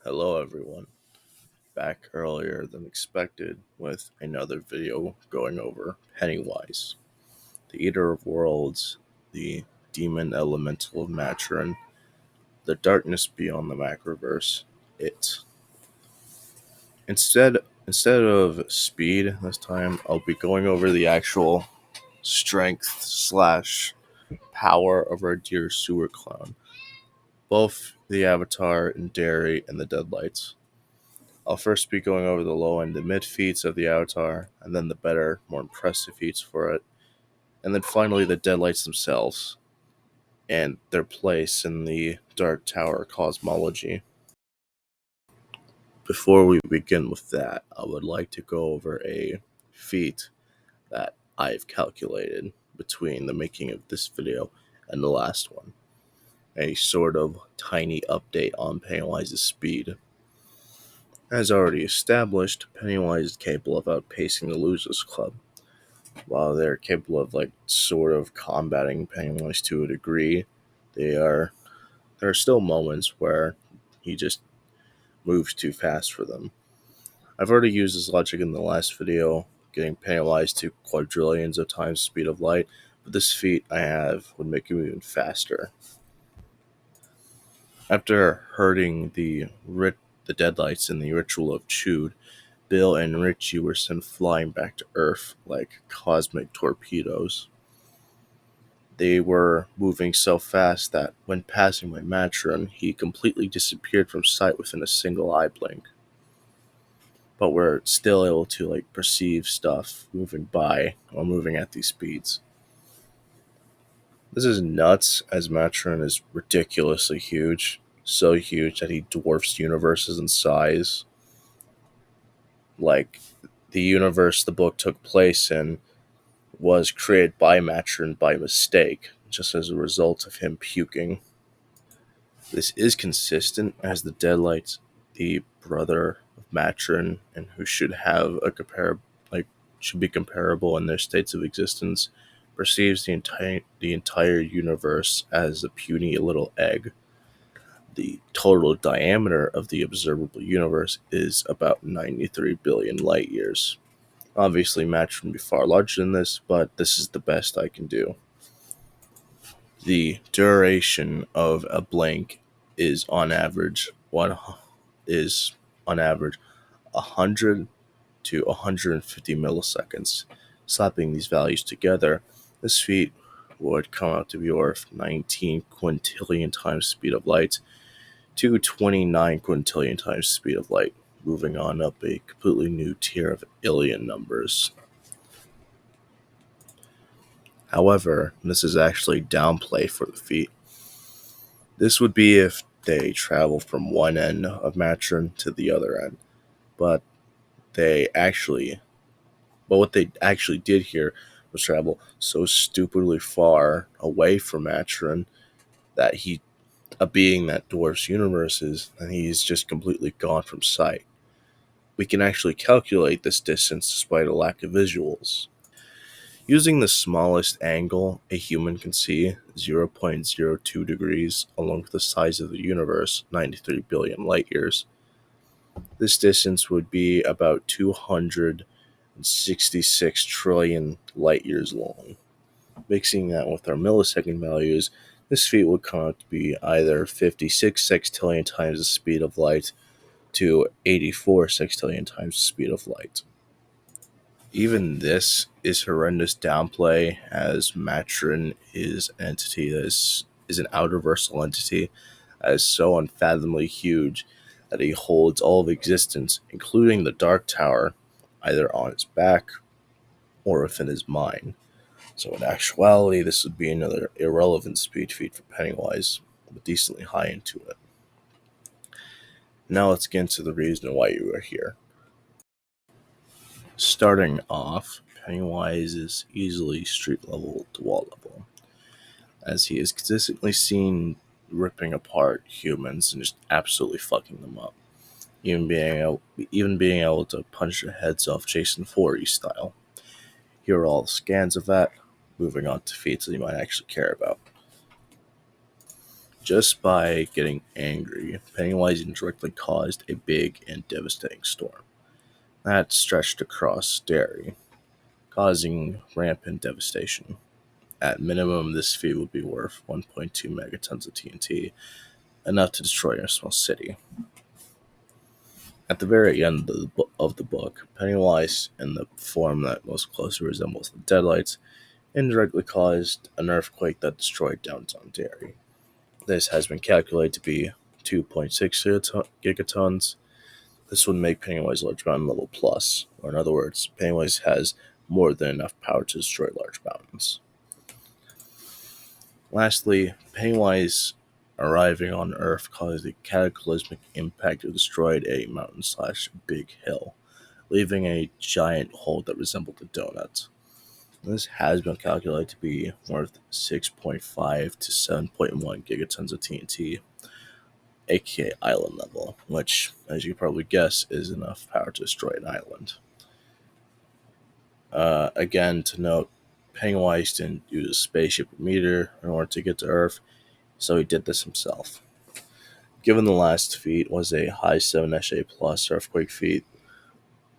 Hello everyone, back earlier than expected with another video going over Pennywise, the Eater of Worlds, the Demon Elemental of Matron, the Darkness Beyond the Macroverse, it. Instead of speed this time, I'll be going over the actual strength slash power of our dear sewer clown, both the Avatar and Dairy and the Deadlights. I'll first be going over the low and the mid feats of the Avatar, and then the better, more impressive feats for it, and then finally the Deadlights themselves, and their place in the Dark Tower cosmology. Before we begin with that, I would like to go over a feat that I've calculated between the making of this video and the last one. A sort of tiny update on Pennywise's speed. As already established, Pennywise is capable of outpacing the Losers Club. While they're capable of sort of combating Pennywise to a degree, there are still moments where he just moves too fast for them. I've already used this logic in the last video, getting Pennywise to quadrillions of times the speed of light, but this feat I have would make him even faster. After hurting the Deadlights in the Ritual of Chud, Bill and Richie were sent flying back to Earth like cosmic torpedoes. They were moving so fast that when passing by Matron, he completely disappeared from sight within a single eye blink. But we're still able to perceive stuff moving by while moving at these speeds. This is nuts, as Matron is ridiculously huge, so huge that he dwarfs universes in size. The universe the book took place in was created by Matron by mistake, just as a result of him puking. This is consistent, as the Deadlights, the brother of Matron, and who should have a should be comparable in their states of existence, perceives the entire universe as a puny little egg. The total diameter of the observable universe is about 93 billion light years. Obviously, Matron would be far larger than this, but this is the best I can do. The duration of a blink is on average 100 to 150 milliseconds. Slapping these values together, this feat would come out to be worth 19 quintillion times the speed of light to 29 quintillion times the speed of light, moving on up a completely new tier of alien numbers. However, this is actually downplay for the feat. This would be if they travel from one end of Matron to the other end, but what they actually did here was travel so stupidly far away from Matron that a being that dwarfs universes, and he's just completely gone from sight. We can actually calculate this distance despite a lack of visuals. Using the smallest angle a human can see, 0.02 degrees, along with the size of the universe, 93 billion light years, this distance would be about 266 trillion light years long. Mixing that with our millisecond values, this feat would come out to be either 56 sextillion times the speed of light to 84 sextillion times the speed of light. Even this is horrendous downplay, as Matron is an entity that is an outerversal entity that is so unfathomably huge that he holds all of existence, including the Dark Tower, either on his back or within his mind. So in actuality, this would be another irrelevant speed feat for Pennywise, but decently high into it. Now let's get into the reason why you are here. Starting off, Pennywise is easily street level to wall level, as he is consistently seen ripping apart humans and just absolutely fucking them up, even being able to punch their heads off Jason Voorhees style. Here are all the scans of that. Moving on to feats that you might actually care about. Just by getting angry, Pennywise indirectly caused a big and devastating storm that stretched across Derry, causing rampant devastation. At minimum, this feat would be worth 1.2 megatons of TNT, enough to destroy a small city. At the very end of the book, Pennywise, in the form that most closely resembles the Deadlights, indirectly caused an earthquake that destroyed downtown Derry. This has been calculated to be 2.6 gigatons. This would make Pennywise Large Mountain level plus, or in other words, Pennywise has more than enough power to destroy large mountains. Lastly, Pennywise arriving on Earth caused a cataclysmic impact that destroyed a mountain / big hill, leaving a giant hole that resembled a donut. This has been calculated to be worth 6.5 to 7.1 gigatons of TNT, aka island level, which, as you probably guess, is enough power to destroy an island. Again, to note, Pennywise didn't use a spaceship or meteor in order to get to Earth, so he did this himself. Given the last feat was a high 7 SA plus earthquake feat,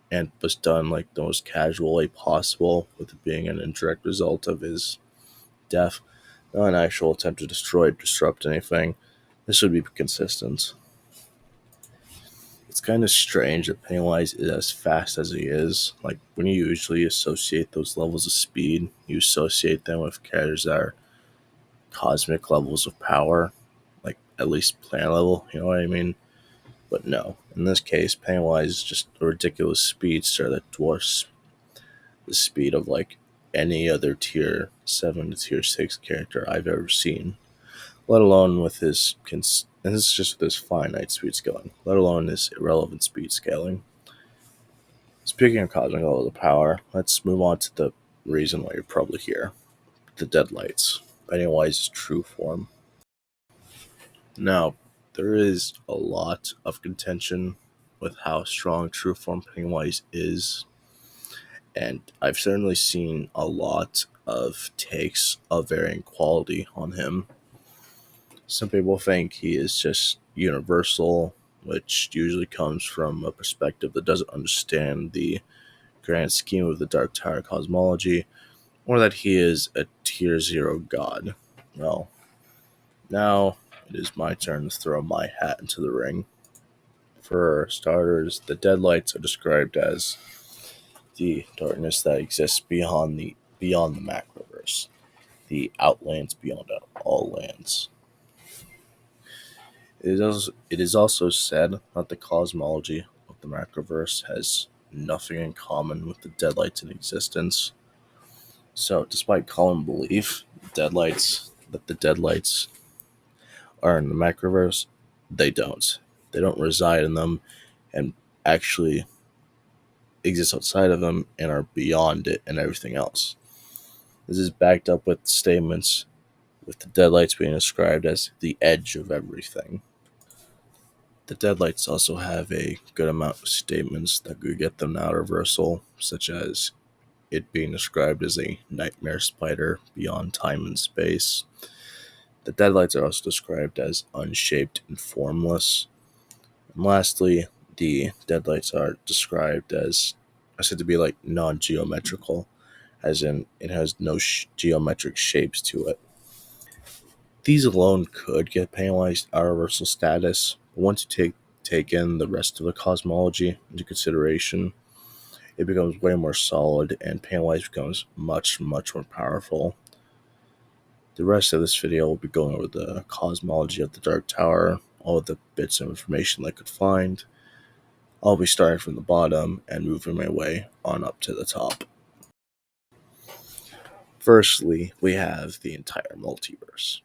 and was done like the most casual way possible, with it being an indirect result of his death, not an actual attempt to destroy or disrupt anything, this would be consistent. It's kind of strange that Pennywise is as fast as he is. Like, when you usually associate those levels of speed, you associate them with characters that are cosmic levels of power, like at least planet level, you know what I mean? But no, in this case, Pennywise is just a ridiculous speedster that dwarfs the speed of like any other tier 7 to tier 6 character I've ever seen, let alone with his, and this is just with his finite speed scaling, let alone his irrelevant speed scaling. Speaking of cosmic levels of power, let's move on to the reason why you're probably here, the Deadlights, Pennywise's true form. Now, there is a lot of contention with how strong true form Pennywise is, and I've certainly seen a lot of takes of varying quality on him. Some people think he is just universal, which usually comes from a perspective that doesn't understand the grand scheme of the Dark Tower cosmology, or that he is a tier 0 god. Well, now it is my turn to throw my hat into the ring. For starters, the Deadlights are described as the darkness that exists beyond the macroverse, the outlands beyond all lands. It is also said that the cosmology of the macroverse has nothing in common with the Deadlights in existence. So, despite common belief, the Deadlights are in the macroverse, they don't. They don't reside in them, and actually exist outside of them and are beyond it and everything else. This is backed up with statements with the Deadlights being described as the edge of everything. The Deadlights also have a good amount of statements that could get them out of reversal, such as it being described as a nightmare spider beyond time and space. The Deadlights are also described as unshaped and formless. And lastly, the Deadlights are described as I said to be like non-geometrical, as in it has no geometric shapes to it. These alone could get Pennywise our reversal status, but once you take in the rest of the cosmology into consideration, it becomes way more solid, and Pennywise becomes much, much more powerful. The rest of this video will be going over the cosmology of the Dark Tower, all of the bits of information I could find. I'll be starting from the bottom and moving my way on up to the top. Firstly, we have the entire multiverse.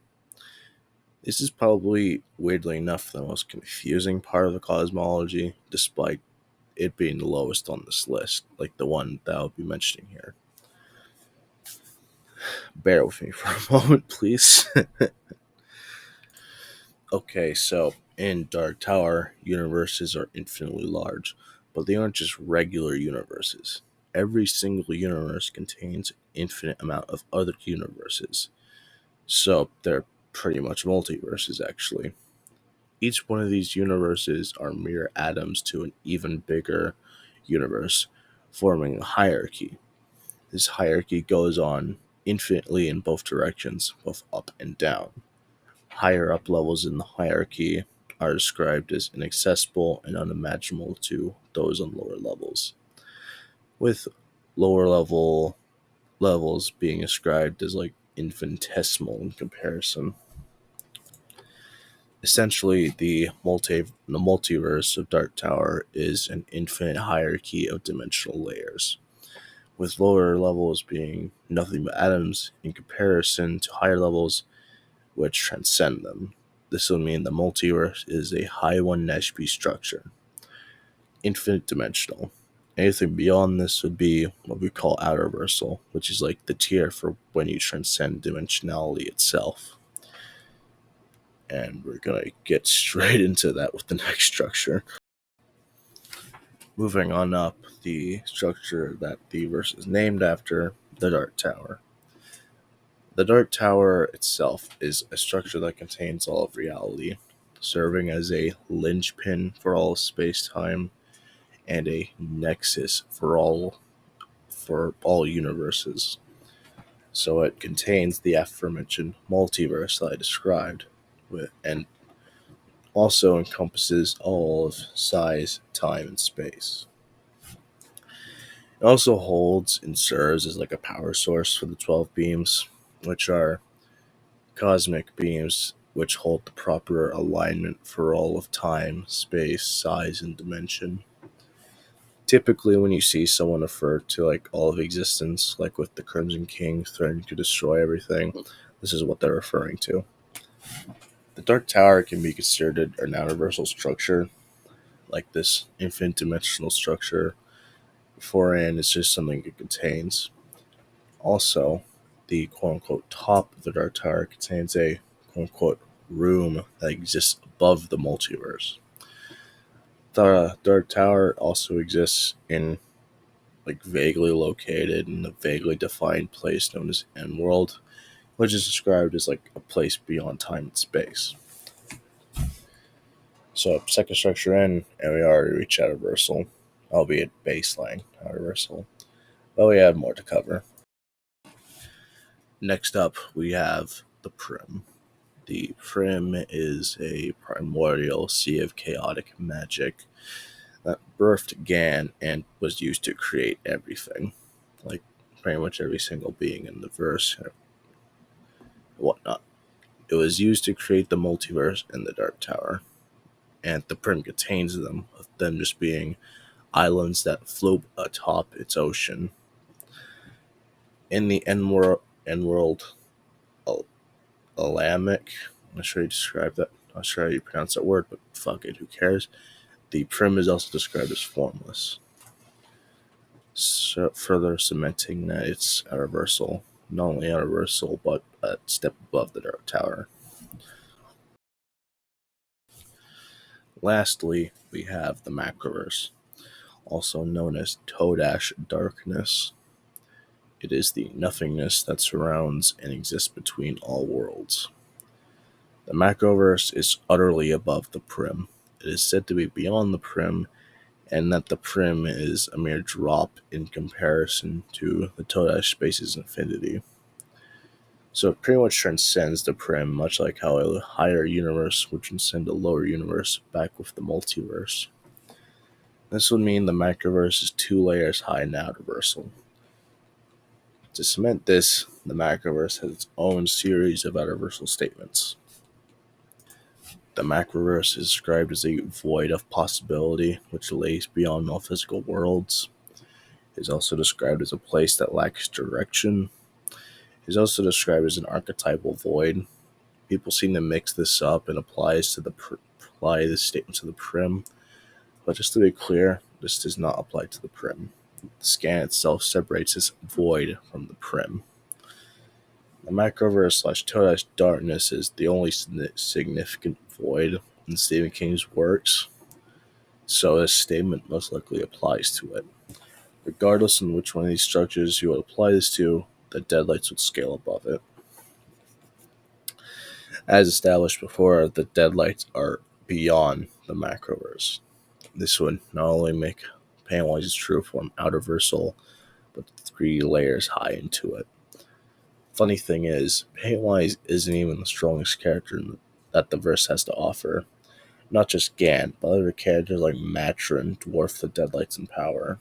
This is probably, weirdly enough, the most confusing part of the cosmology, despite it being the lowest on this list, like the one that I'll be mentioning here. Bear with me for a moment, please. Okay, so in Dark Tower, universes are infinitely large, but they aren't just regular universes. Every single universe contains an infinite amount of other universes. So they're pretty much multiverses, actually. Each one of these universes are mere atoms to an even bigger universe, forming a hierarchy. This hierarchy goes on infinitely in both directions, both up and down. Higher up levels in the hierarchy are described as inaccessible and unimaginable to those on lower levels, with lower levels being described as like infinitesimal in comparison. Essentially, the multiverse of Dark Tower is an infinite hierarchy of dimensional layers, with lower levels being nothing but atoms in comparison to higher levels which transcend them. This would mean the multiverse is a high one Nashby structure, infinite dimensional. Anything beyond this would be what we call outerversal, which is like the tier for when you transcend dimensionality itself. And we're gonna get straight into that with the next structure. Moving on up, the structure that the verse is named after, the Dark Tower. The Dark Tower itself is a structure that contains all of reality, serving as a linchpin for all space-time and a nexus for all universes. So it contains the aforementioned multiverse that I described, and also encompasses all of size, time, and space. It also holds and serves as like a power source for the 12 beams, which are cosmic beams which hold the proper alignment for all of time, space, size, and dimension. Typically, when you see someone refer to like all of existence, like with the Crimson King threatening to destroy everything, this is what they're referring to. The Dark Tower can be considered an universal structure, like this infinite dimensional structure. Beforehand, it's just something it contains. Also, the quote-unquote top of the Dark Tower contains a quote-unquote room that exists above the multiverse. The Dark Tower also exists in like vaguely located in a vaguely defined place known as N-World, which is described as like a place beyond time and space. So second structure in, and we already reached outerversal, albeit baseline outerversal, but we have more to cover. Next up, we have the Prim. The Prim is a primordial sea of chaotic magic that birthed Gan and was used to create everything, like pretty much every single being in the verse and whatnot. It was used to create the multiverse and the Dark Tower, and the Prim contains them, with them just being islands that float atop its ocean. In the N-World Alamic, I'm not sure how you describe that. I'm not sure how you pronounce that word, but fuck it, who cares? The Prim is also described as formless, so further cementing that it's universal, not only universal, but a step above the Dark Tower. Lastly, we have the Macroverse, also known as Todash Darkness. It is the nothingness that surrounds and exists between all worlds. The Macroverse is utterly above the Prim. It is said to be beyond the Prim, and that the Prim is a mere drop in comparison to the Todash space's infinity. So it pretty much transcends the Prim, much like how a higher universe would transcend a lower universe back with the multiverse. This would mean the Macroverse is 2 layers high and outerversal. To cement this, the Macroverse has its own series of outerversal statements. The Macroverse is described as a void of possibility which lays beyond all physical worlds. It is also described as a place that lacks direction. It is also described as an archetypal void. People seem to mix this up and apply this statement to the Prim, but just to be clear, this does not apply to the Prim. The scan itself separates this void from the Prim. The Macroverse / Todash Darkness is the only significant void in Stephen King's works, so this statement most likely applies to it. Regardless in which one of these structures you would apply this to, the deadlights would scale above it. As established before, the deadlights are beyond the macroverse. This would not only make Pennywise's true form outerversal, but 3 layers high into it. Funny thing is, Pennywise isn't even the strongest character that the verse has to offer. Not just Gan, but other characters like Matron dwarf the deadlights in power.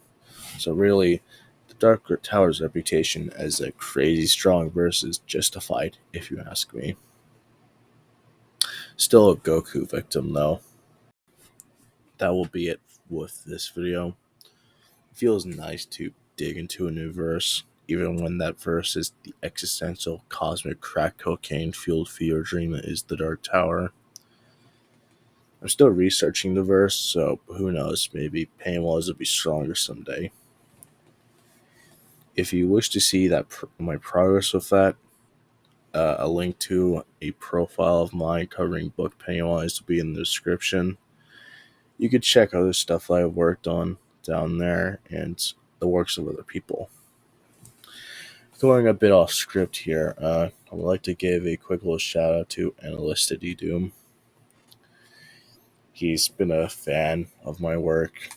So really, the Dark Tower's reputation as a crazy strong verse is justified, if you ask me. Still a Goku victim, though. That will be it with this video. It feels nice to dig into a new verse, even when that verse is the existential, cosmic crack cocaine fueled fever dream that is the Dark Tower. I'm still researching the verse, so who knows, maybe Pennywise will be stronger someday. If you wish to see my progress with that, a link to a profile of mine covering book Pennywise will be in the description. You could check other stuff I've worked on down there and the works of other people. Going a bit off script here, I would like to give a quick little shout out to Analysta Doom. He's been a fan of my work,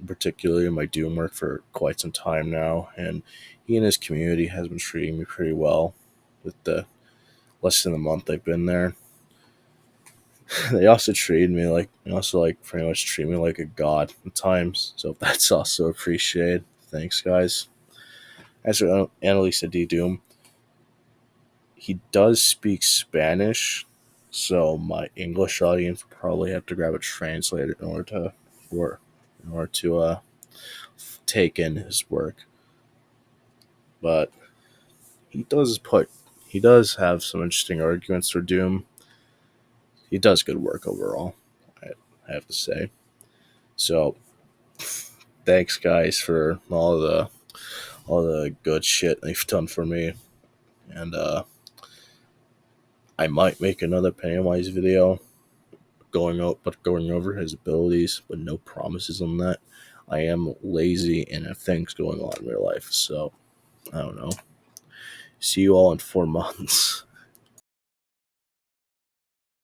particularly my Doom work, for quite some time now, and he and his community has been treating me pretty well with the less than a month I've been there. They also pretty much treat me like a god at times, so that's also appreciated. Thanks, guys. As for Annalisa D. Doom, he does speak Spanish, so my English audience will probably have to grab a translator in order to take in his work. But he does have some interesting arguments for Doom. He does good work overall, I have to say. So, thanks, guys, for all the good shit they've done for me, and I might make another Pennywise video going over his abilities, but no promises on that. I am lazy and have things going on in real life, so I don't know. See you all in 4 months.